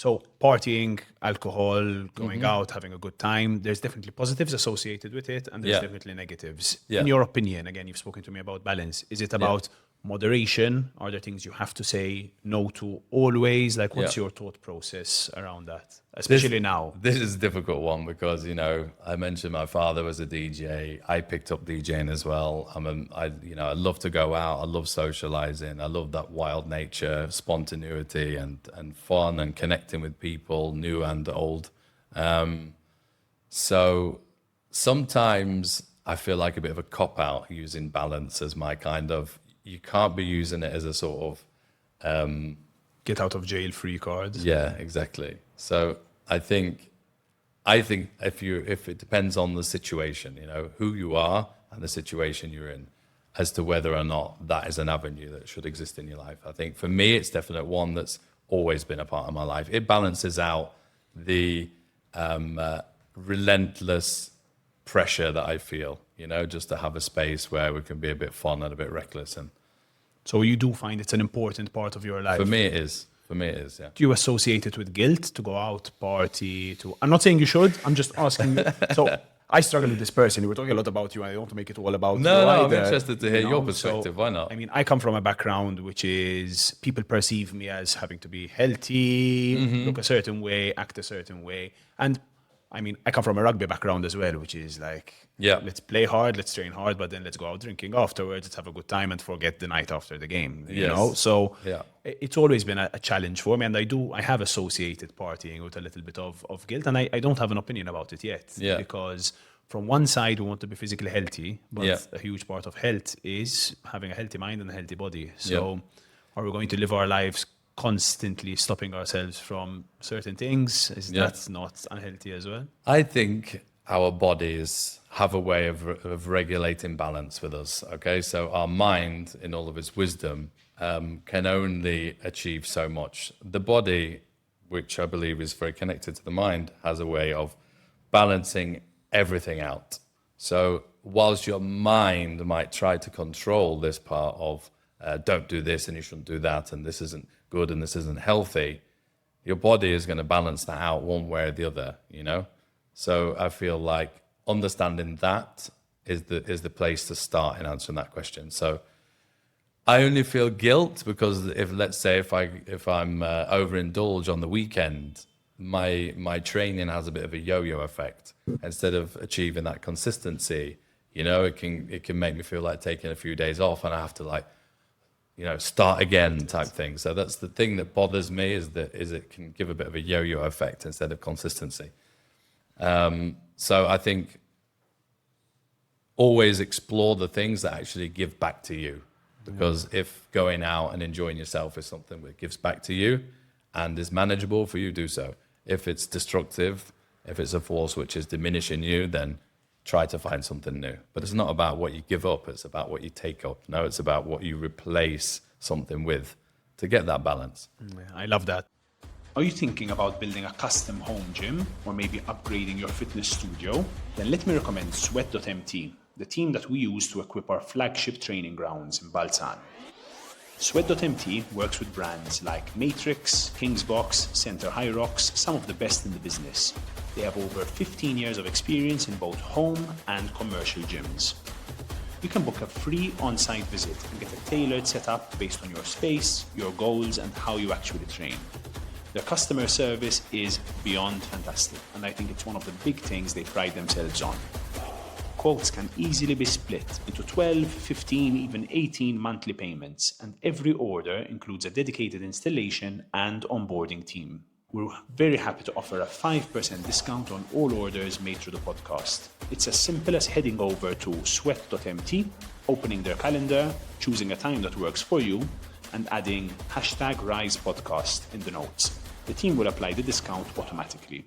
So partying, alcohol, going out, having a good time, there's definitely positives associated with it, and there's Yeah. definitely negatives. Yeah. In your opinion, again, you've spoken to me about balance. Is it about moderation? Are there things you have to say no to always? Like, what's Yeah. your thought process around that, especially now? This is a difficult one because, I mentioned my father was a DJ. I picked up DJing as well. I love to go out. I love socializing. I love that wild nature, spontaneity and fun and connecting with people, new and old. So sometimes I feel like a bit of a cop-out using balance as my kind of, you can't be using it as a sort of, Get out of jail free cards. yeah, exactly. So I think if it depends on the situation, who you are and the situation you're in, as to whether or not that is an avenue that should exist in your life. I think for me, it's definitely one that's always been a part of my life. It balances out the relentless pressure that I feel, just to have a space where we can be a bit fun and a bit reckless. And So you do find it's an important part of your life. for me, it is. Yeah. Do you associate it with guilt to go out, party? I'm not saying you should. I'm just asking you. So I struggle with this person. We're talking a lot about you, and I don't want to make it all about No, you. I'm either, interested to hear your So, perspective. Why not? I mean, I come from a background which is people perceive me as having to be healthy, look a certain way, act a certain way. And I mean, I come from a rugby background as well, which is like, Yeah. let's play hard, let's train hard, but then let's go out drinking afterwards, let's have a good time and forget the night after the game, you Yes. know? So Yeah. it's always been a challenge for me, and I have associated partying with a little bit of guilt, and I don't have an opinion about it yet. Yeah. Because from one side, we want to be physically healthy, but Yeah. a huge part of health is having a healthy mind and a healthy body. So are we going to live our lives constantly stopping ourselves from certain things? Is that not unhealthy as well? I think our bodies have a way of regulating balance with us. Okay, so our mind, in all of its wisdom, can only achieve so much. The body, which I believe is very connected to the mind, has a way of balancing everything out. So whilst your mind might try to control this part of don't do this and you shouldn't do that and this isn't good and this isn't healthy, your body is going to balance that out one way or the other, So I feel like understanding that is the place to start in answering that question. So I only feel guilt because if I'm overindulge on the weekend, my training has a bit of a yo-yo effect. Instead of achieving that consistency, it can make me feel like taking a few days off and I have to start again type thing. So that's the thing that bothers me is it can give a bit of a yo-yo effect instead of consistency. So I think always explore the things that actually give back to you. Because if going out and enjoying yourself is something that gives back to you and is manageable for you, do so. If it's destructive, if it's a force which is diminishing you, then try to find something new. But it's not about what you give up, it's about what you take up. No, it's about what you replace something with to get that balance. I love that. Are you thinking about building a custom home gym or maybe upgrading your fitness studio? Then let me recommend Sweat.mt, the team that we use to equip our flagship training grounds in Balzan. Sweat.mt works with brands like Matrix, Kingsbox, Center High Rocks, some of the best in the business. They have over 15 years of experience in both home and commercial gyms. You can book a free on-site visit and get a tailored setup based on your space, your goals, and how you actually train. Their customer service is beyond fantastic, and I think it's one of the big things they pride themselves on. Quotes can easily be split into 12, 15, even 18 monthly payments, and every order includes a dedicated installation and onboarding team. We're very happy to offer a 5% discount on all orders made through the podcast. It's as simple as heading over to sweat.mt, opening their calendar, choosing a time that works for you, and adding #RisePodcast in the notes. The team will apply the discount automatically.